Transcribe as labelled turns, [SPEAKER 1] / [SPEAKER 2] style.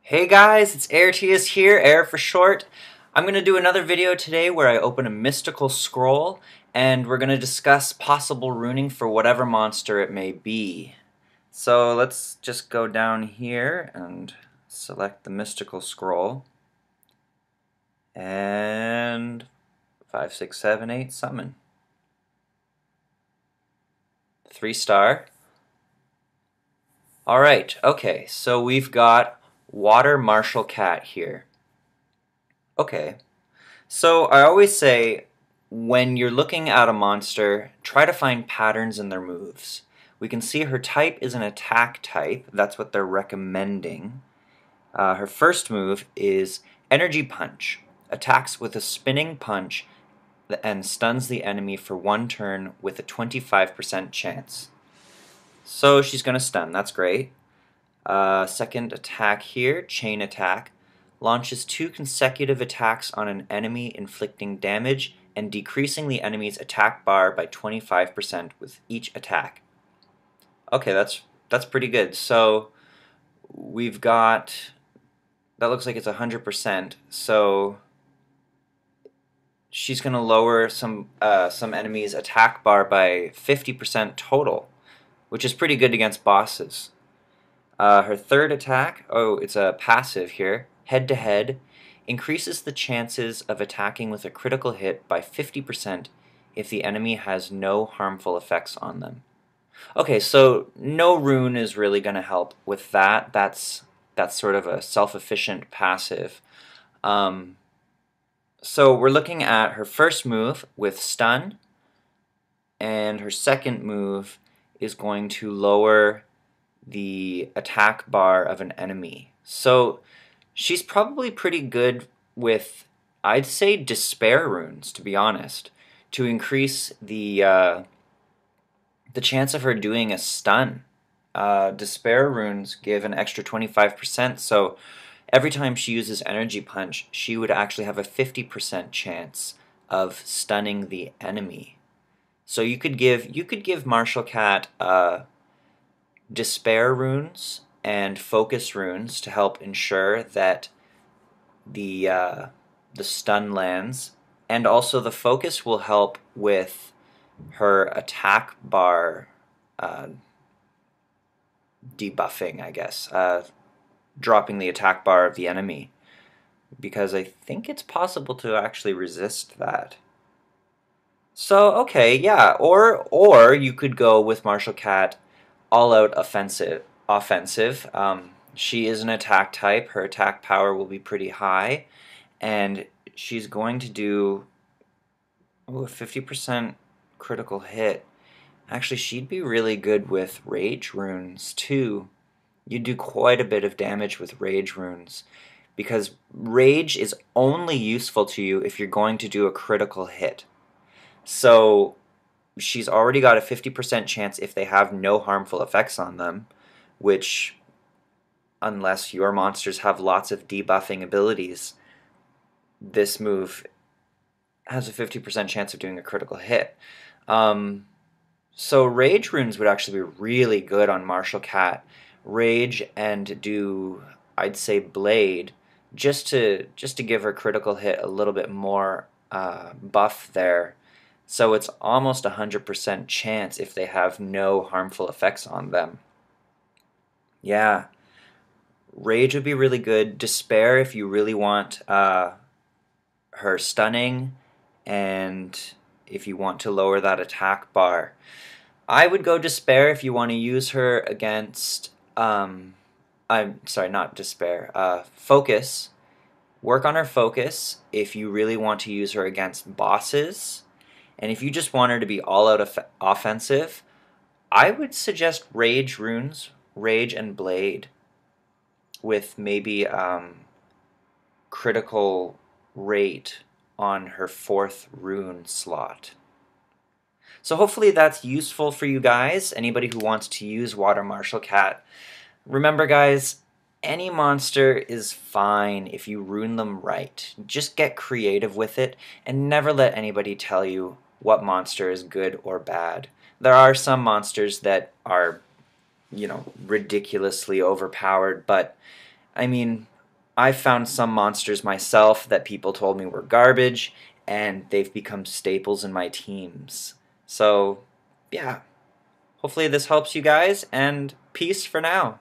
[SPEAKER 1] Hey guys, it's Airtius here, Air for short. I'm going to do another video today where I open a mystical scroll and we're going to discuss possible runing for whatever monster it may be. So let's just go down here and select the mystical scroll and 5, 6, 7, 8 summon. 3-star. Alright, okay, so we've got Water Martial Cat here. Okay, so I always say when you're looking at a monster, try to find patterns in their moves. We can see her type is an attack type. That's what they're recommending. Her first move is Energy Punch. Attacks with a spinning punch and stuns the enemy for 1 turn with a 25% chance. So she's going to stun. That's great. Second attack here, Chain Attack. Launches 2 consecutive attacks on an enemy, inflicting damage and decreasing the enemy's attack bar by 25% with each attack. Okay, that's pretty good. So we've got, that looks like it's 100%. So she's going to lower some enemies' attack bar by 50% total, which is pretty good against bosses. Her third attack, it's a passive here, head to head, increases the chances of attacking with a critical hit by 50% if the enemy has no harmful effects on them. Okay, so no rune is really going to help with that. That's sort of a self-efficient passive. So we're looking at her first move with stun, and her second move is going to lower the attack bar of an enemy. So she's probably pretty good with, I'd say, despair runes, to be honest, to increase the chance of her doing a stun. Despair runes give an extra 25%, so every time she uses Energy Punch, she would actually have a 50% chance of stunning the enemy. So you could give Martial Cat despair runes and focus runes to help ensure that the stun lands, and also the focus will help with her attack bar debuffing, I guess, dropping the attack bar of the enemy, because I think it's possible to actually resist that. So okay, yeah, or you could go with Martial Cat all-out offensive. She is an attack type. Her attack power will be pretty high, and she's going to do a 50% critical hit. Actually, she'd be really good with rage runes too. You do quite a bit of damage with rage runes, because rage is only useful to you if you're going to do a critical hit. So she's already got a 50% chance if they have no harmful effects on them, which, unless your monsters have lots of debuffing abilities, this move has a 50% chance of doing a critical hit. So Rage runes would actually be really good on Martial Cat. Rage and do, I'd say, Blade, just to give her critical hit a little bit more buff there. So it's almost 100% chance if they have no harmful effects on them. Yeah, Rage would be really good. Despair if you really want her stunning, and if you want to lower that attack bar. I would go Despair if you want to use her against, I'm sorry, not Despair, Focus. Work on her Focus if you really want to use her against bosses. And if you just want her to be all-out offensive, I would suggest Rage runes, Rage and Blade, with maybe critical rate on her 4th rune slot. So hopefully that's useful for you guys, anybody who wants to use Water Martial Cat. Remember guys, any monster is fine if you rune them right. Just get creative with it, and never let anybody tell you what monster is good or bad. There are some monsters that are, ridiculously overpowered, but I mean, I've found some monsters myself that people told me were garbage, and they've become staples in my teams. So, yeah, hopefully this helps you guys, and peace for now.